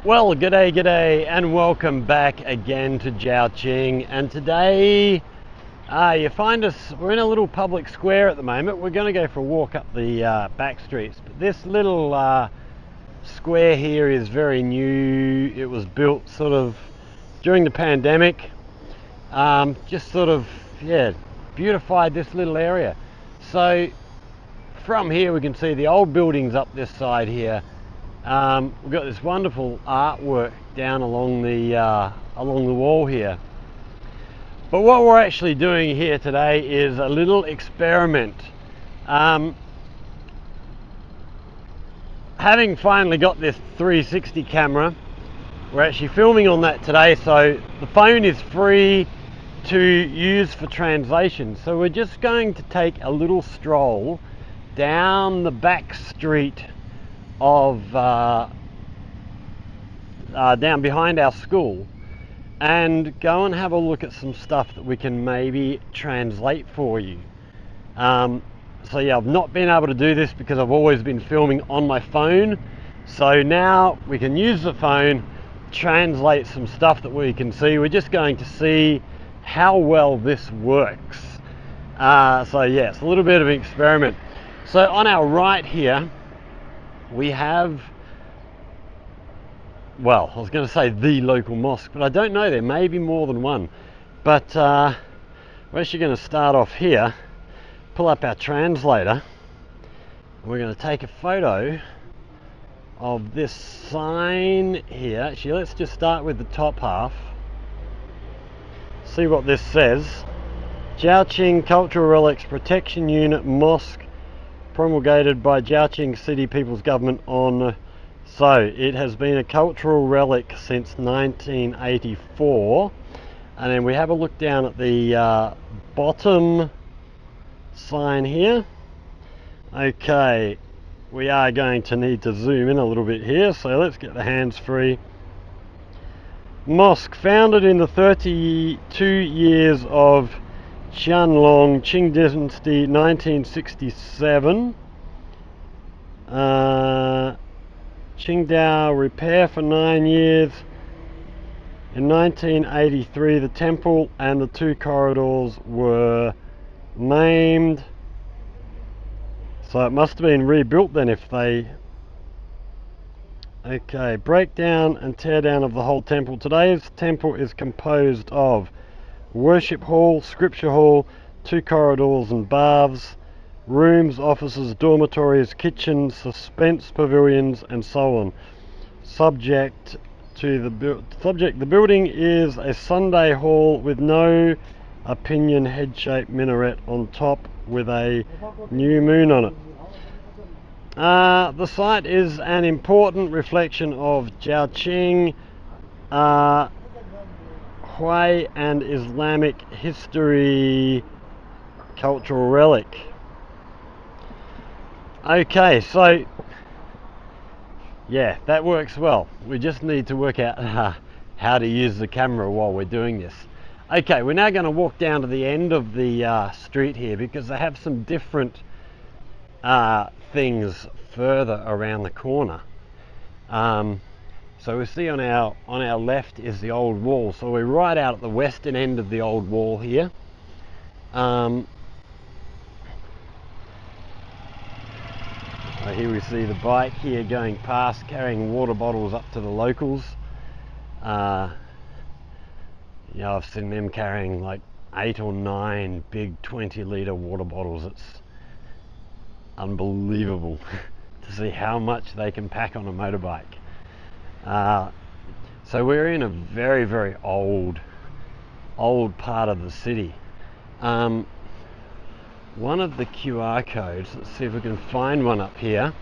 Well, g'day, and welcome back again to Zhaoqing. And today, you find us, we're in a little public square at the moment. We're going to go for a walk up the back streets. But this little square here is very new. It was built sort of during the pandemic. Just sort of, yeah, beautified this little area. So from here we can see the old buildings up this side here. We've got this wonderful artwork down along the wall here. But what we're actually doing here today is a little experiment. Having finally got this 360 camera, we're actually filming on that today, so the phone is free to use for translation. So we're just going to take a little stroll down the back street of down behind our school and go and have a look at some stuff that we can maybe translate for you. So yeah, I've not been able to do this because I've always been filming on my phone. So now we can use the phone, translate some stuff that we can see. We're just going to see how well this works. So yeah, it's a little bit of an experiment. So on our right here, we have, well, I was going to say the local mosque, but I don't know, there may be more than one. But we're actually going to start off here, pull up our translator, and we're going to take a photo of this sign here. Actually, let's just start with the top half, see what this says. Zhaoqing Cultural Relics Protection Unit Mosque, promulgated by Zhaoqing City People's Government on, so it has been a cultural relic since 1984. And then we have a look down at the bottom sign here. Okay, we are going to need to zoom in a little bit here, so let's get the hands free. Mosque founded in the 32 years of Qianlong Qing Dynasty, 1967. Qingdao repair for 9 years. In 1983, the temple and the 2 corridors were maimed. So it must have been rebuilt then if they... Okay, breakdown and tear down of the whole temple. Today's temple is composed of worship hall, scripture hall, 2 corridors and baths, rooms, offices, dormitories, kitchens, suspense pavilions, and so on. The building is a Sunday hall with no opinion head-shaped minaret on top with a new moon on it. The site is an important reflection of Zhaoqing, Hui and Islamic history, cultural relic. Okay, so yeah, that works well. We just need to work out how to use the camera while we're doing this. Okay, we're now going to walk down to the end of the street here because they have some different things further around the corner. So we see on our left is the old wall. So we're right out at the western end of the old wall here. Here we see the bike here going past, carrying water bottles up to the locals. Yeah, I've seen them carrying like 8 or 9 big 20-litre water bottles. It's unbelievable to see how much they can pack on a motorbike. So we're in a very, very old part of the city. One of the QR codes, let's see if we can find one up here.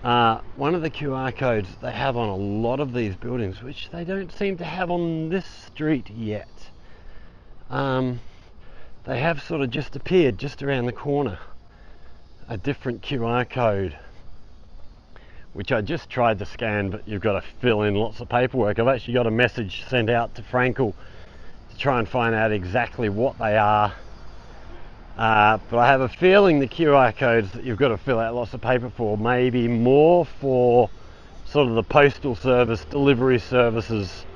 One of the QR codes they have on a lot of these buildings, which they don't seem to have on this street yet. They have sort of just appeared just around the corner, a different QR code, which I just tried to scan, but you've got to fill in lots of paperwork. I've actually got a message sent out to Frankel to try and find out exactly what they are. But I have a feeling the QR codes that you've got to fill out lots of paper for may be more for sort of the postal service delivery services,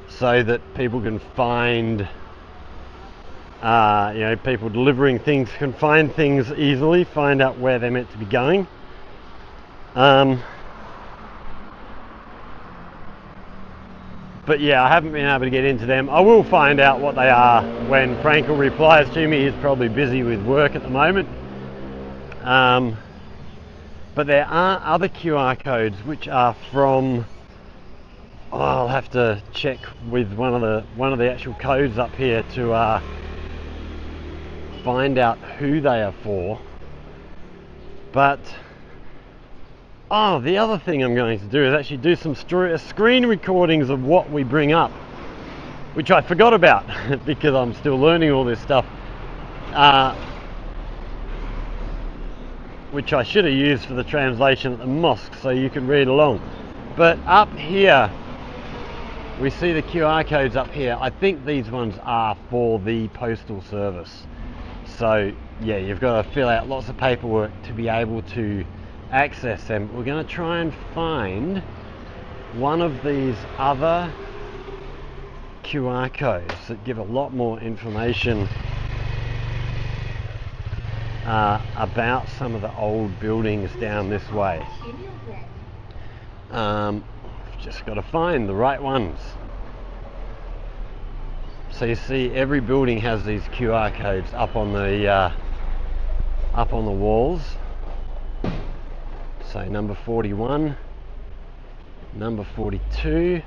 so that people can find, you know, people delivering things can find things easily, find out where they're meant to be going. But yeah, I haven't been able to get into them. I will find out what they are when Frankel replies to me. He's probably busy with work at the moment. But there are other QR codes which are from, oh, I'll have to check with one of the actual codes up here to find out who they are for. But oh, the other thing I'm going to do is actually do some screen recordings of what we bring up, which I forgot about because I'm still learning all this stuff, which I should have used for the translation at the mosque so you can read along. But up here, we see the QR codes up here. I think these ones are for the postal service. So yeah, you've got to fill out lots of paperwork to be able to access them. We're going to try and find one of these other QR codes that give a lot more information about some of the old buildings down this way. Just got to find the right ones. So you see, every building has these QR codes up on the walls. So number 41, number 42.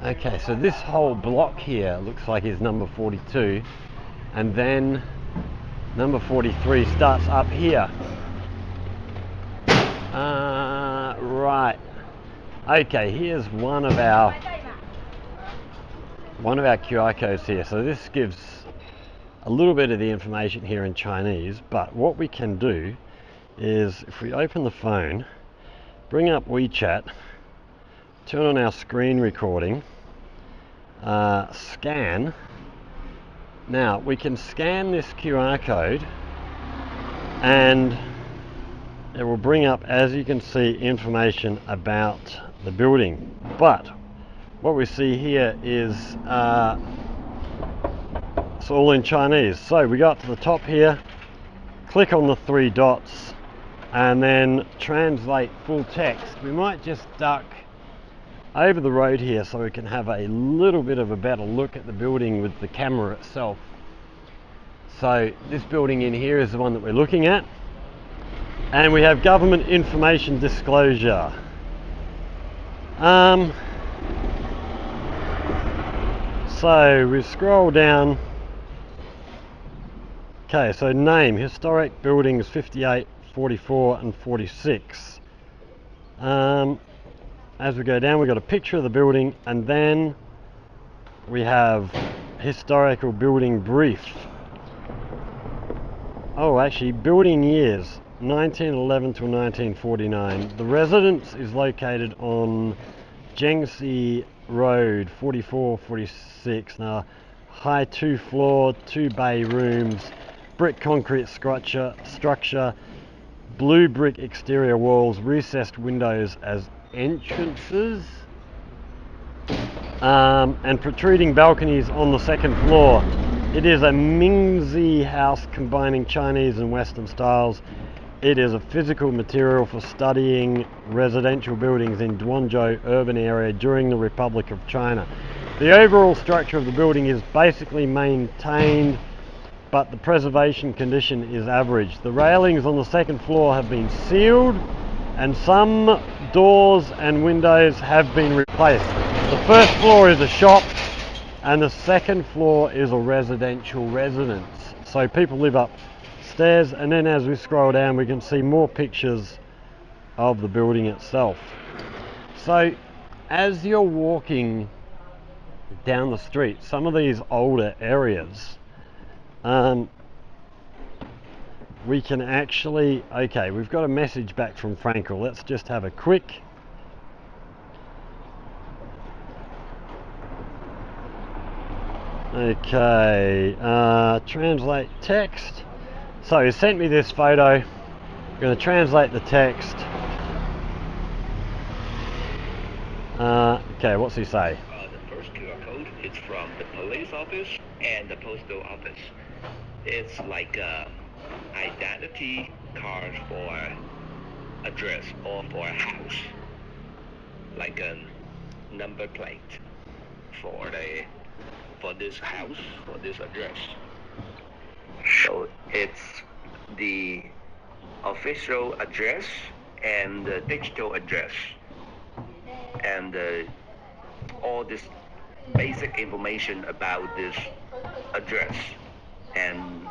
Okay, so this whole block here looks like is number 42, and then number 43 starts up here. Right. Okay, here's one of our QR codes here. So this gives a little bit of the information here in Chinese, but what we can do is, if we open the phone, bring up WeChat, turn on our screen recording, scan. Now we can scan this QR code and it will bring up, as you can see, information about the building. But what we see here is it's all in Chinese. So we got to the top here, click on the three dots and then translate full text. We might just duck over the road here so we can have a little bit of a better look at the building with the camera itself. So this building in here is the one that we're looking at, and we have government information disclosure. So we scroll down. Okay, so name, historic buildings 58, 44 and 46. As we go down, we've got a picture of the building, and then we have historical building brief. Oh, actually, building years 1911 to 1949. The residence is located on Jiangxi Road 4446. Now, high 2-floor, 2-bay rooms, brick concrete structure, blue brick exterior walls, recessed windows as entrances, and protruding balconies on the second floor. It is a Mingzi house combining Chinese and Western styles. It is a physical material for studying residential buildings in Duanzhou urban area during the Republic of China. The overall structure of the building is basically maintained, but the preservation condition is average. The railings on the second floor have been sealed and some doors and windows have been replaced. The first floor is a shop and the second floor is a residential residence. So people live upstairs, and then as we scroll down we can see more pictures of the building itself. So as you're walking down the street, some of these older areas, we can actually, okay, we've got a message back from Frankel. Let's just have a quick translate text. So he sent me this photo I'm going to translate the text. Okay, what's he say? The first QR code is from the police office and the postal office. It's like a identity card for address or for a house, like a number plate for this house, for this address. So it's the official address and the digital address, and all this basic information about this address. And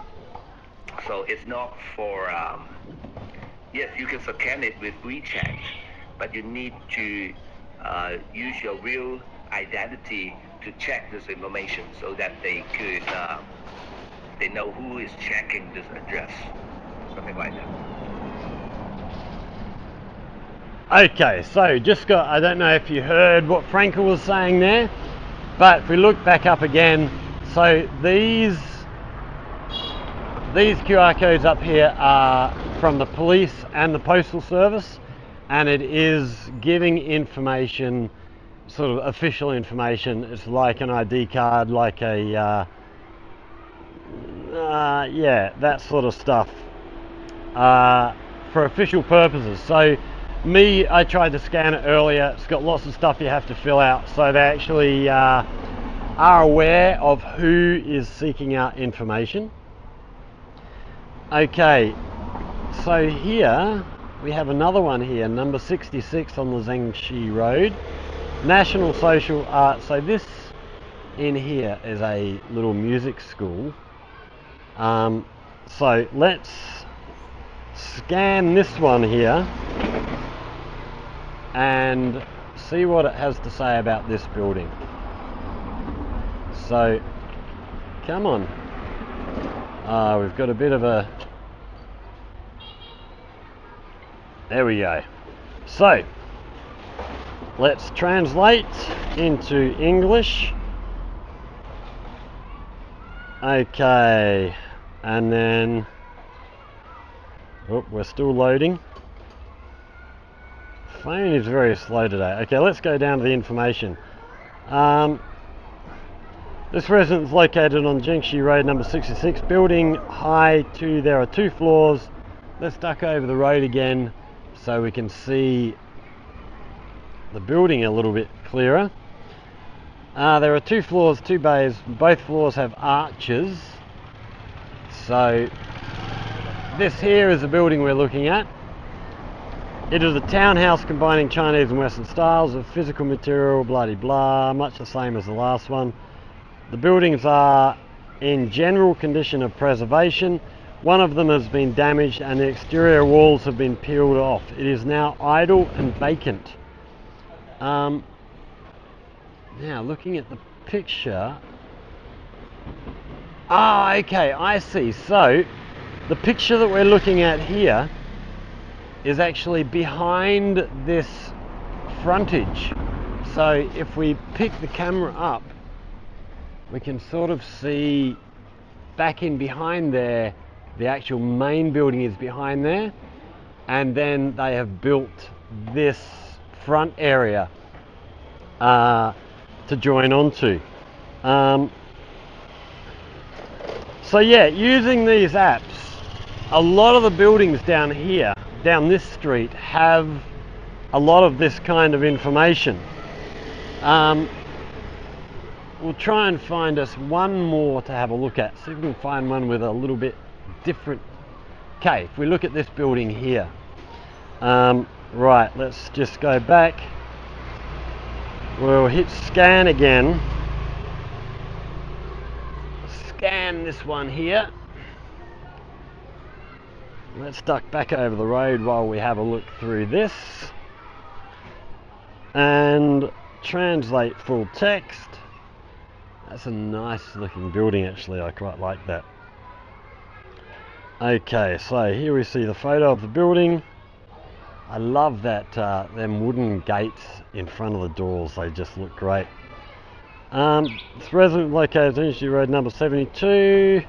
so it's not for yes, you can scan it with WeChat, but you need to use your real identity to check this information so that they could they know who is checking this address, something like that. Okay, so just got, I don't know if you heard what Frankel was saying there, but if we look back up again, so these QR codes up here are from the police and the postal service, and it is giving information, sort of official information. It's like an ID card, like a yeah, that sort of stuff, for official purposes. So I tried to scan it earlier. It's got lots of stuff you have to fill out, so they actually are aware of who is seeking out information. Okay, so here we have another one here, number 66 on the Zhengxi Road, National Social Art. So this in here is a little music school. So let's scan this one here and see what it has to say about this building. So come on. We've got a bit of a, there we go. So let's translate into English. Okay, and then we're still loading. Phone is very slow today. Okay, let's go down to the information. This residence is located on Zhengxi Road number 66, building high 2. There are 2 floors. Let's duck over the road again so we can see the building a little bit clearer. There are 2 floors, 2 bays. Both floors have arches. So this here is the building we're looking at. It is a townhouse combining Chinese and Western styles of physical material, blah de blah, much the same as the last one. The buildings are in general condition of preservation. One of them has been damaged and the exterior walls have been peeled off. It is now idle and vacant. Now looking at the picture, okay, I see. So the picture that we're looking at here is actually behind this frontage. So if we pick the camera up, we can sort of see back in behind there, the actual main building is behind there, and then they have built this front area to join onto. So yeah, using these apps, a lot of the buildings down here, down this street, have a lot of this kind of information. We'll try and find us one more to have a look at. See if we can find one with a little bit different. Okay, if we look at this building here. Right, let's just go back. We'll hit scan again. Scan this one here. Let's duck back over the road while we have a look through this. And translate full text. That's a nice looking building actually, I quite like that. Okay, so here we see the photo of the building. I love that them wooden gates in front of the doors, they just look great. This resident located on Zhengxi Road number 72.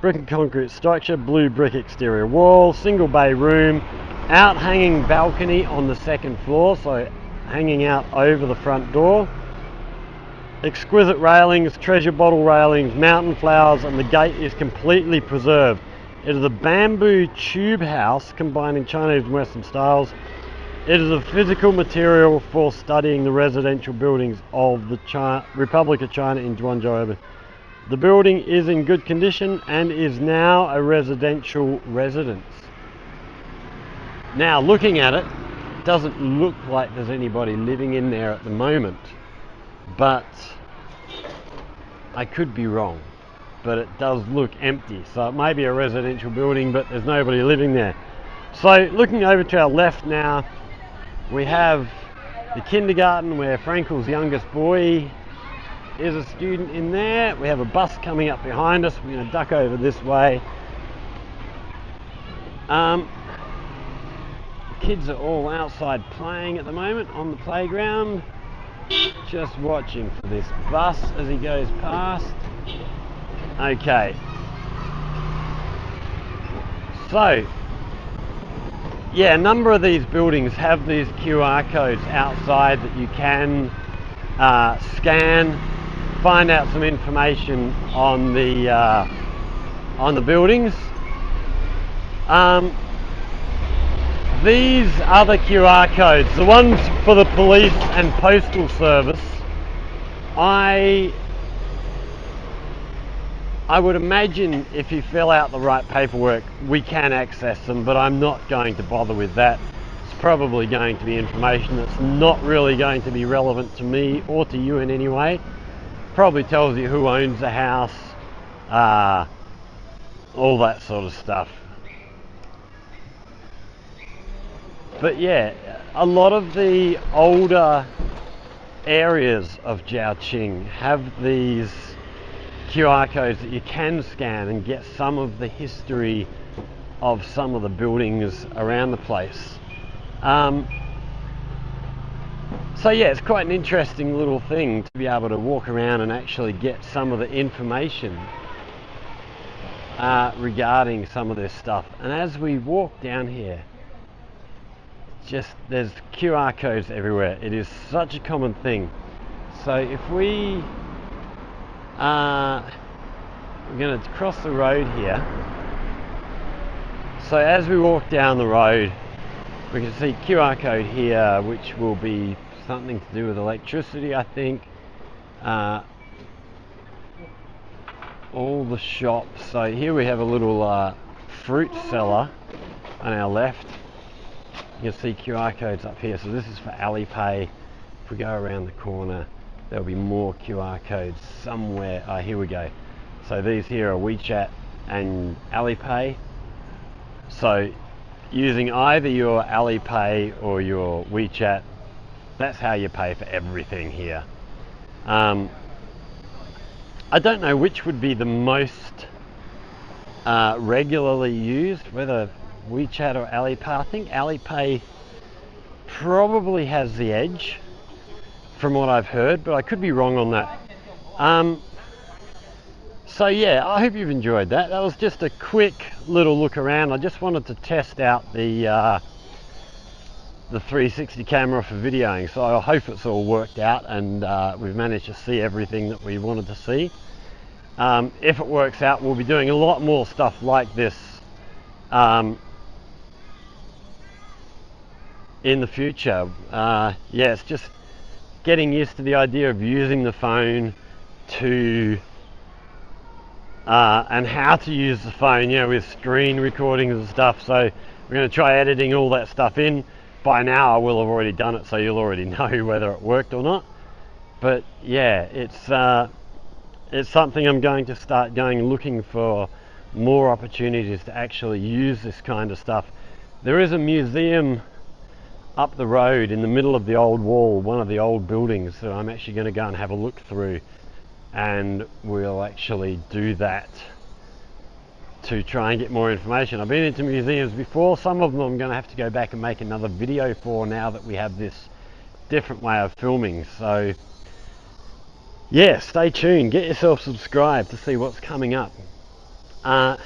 brick and concrete structure, blue brick exterior wall, single bay room, out hanging balcony on the second floor, so hanging out over the front door. Exquisite railings, treasure bottle railings, mountain flowers, and the gate is completely preserved. It is a bamboo tube house combining Chinese and Western styles. It is a physical material for studying the residential buildings of the Republic of China in Zhuangzhou. The building is in good condition and is now a residential residence. Now, looking at it, it doesn't look like there's anybody living in there at the moment, but I could be wrong. But it does look empty, so it may be a residential building, but there's nobody living there. So looking over to our left now, we have the kindergarten where Frankel's youngest boy is a student in there. We have a bus coming up behind us. We're going to duck over this way. Kids are all outside playing at the moment on the playground, just watching for this bus as he goes past. Okay, so yeah, a number of these buildings have these QR codes outside that you can scan, find out some information on the buildings. These other QR codes, the ones for the police and postal service, I would imagine if you fill out the right paperwork, we can access them, but I'm not going to bother with that. It's probably going to be information that's not really going to be relevant to me or to you in any way. Probably tells you who owns the house, all that sort of stuff. But yeah, a lot of the older areas of Zhaoqing have these QR codes that you can scan and get some of the history of some of the buildings around the place. So yeah, it's quite an interesting little thing to be able to walk around and actually get some of the information regarding some of this stuff. And as we walk down here, there's QR codes everywhere. It is such a common thing. So if we're going to cross the road here. So as we walk down the road, we can see QR code here, which will be something to do with electricity, I think. All the shops. So here we have a little fruit seller on our left. You can see QR codes up here. So this is for Alipay. If we go around the corner, there'll be more QR codes somewhere. Here we go. So these here are WeChat and Alipay. So using either your Alipay or your WeChat, that's how you pay for everything here. I don't know which would be the most regularly used, whether WeChat or Alipay. I think Alipay probably has the edge from what I've heard, but I could be wrong on that. So yeah, I hope you've enjoyed that. That was just a quick little look around. I just wanted to test out the 360 camera for videoing, so I hope it's all worked out and we've managed to see everything that we wanted to see. If it works out, we'll be doing a lot more stuff like this in the future. Yeah, it's just getting used to the idea of using the phone to and how to use the phone, you know, with screen recordings and stuff. So we're going to try editing all that stuff in. By now I will have already done it, so you'll already know whether it worked or not. But yeah, it's something I'm going to start looking for more opportunities to actually use this kind of stuff. There is a museum up the road in the middle of the old wall, one of the old buildings, that I'm actually going to go and have a look through, and we'll actually do that to try and get more information. I've been into museums before. Some of them I'm going to have to go back and make another video for now that we have this different way of filming. So yeah, stay tuned, get yourself subscribed to see what's coming up. Yeah,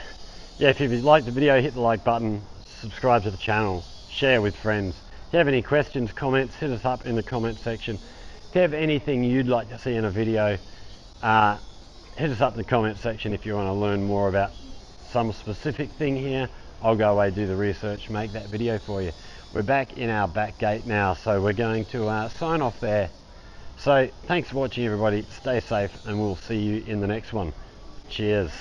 if you liked the video, hit the like button, subscribe to the channel, share with friends. If you have any questions, comments, hit us up in the comment section. If you have anything you'd like to see in a video, hit us up in the comment section if you want to learn more about some specific thing here. I'll go away, do the research, make that video for you. We're back in our back gate now, so we're going to sign off there. So thanks for watching, everybody. Stay safe, and we'll see you in the next one. Cheers.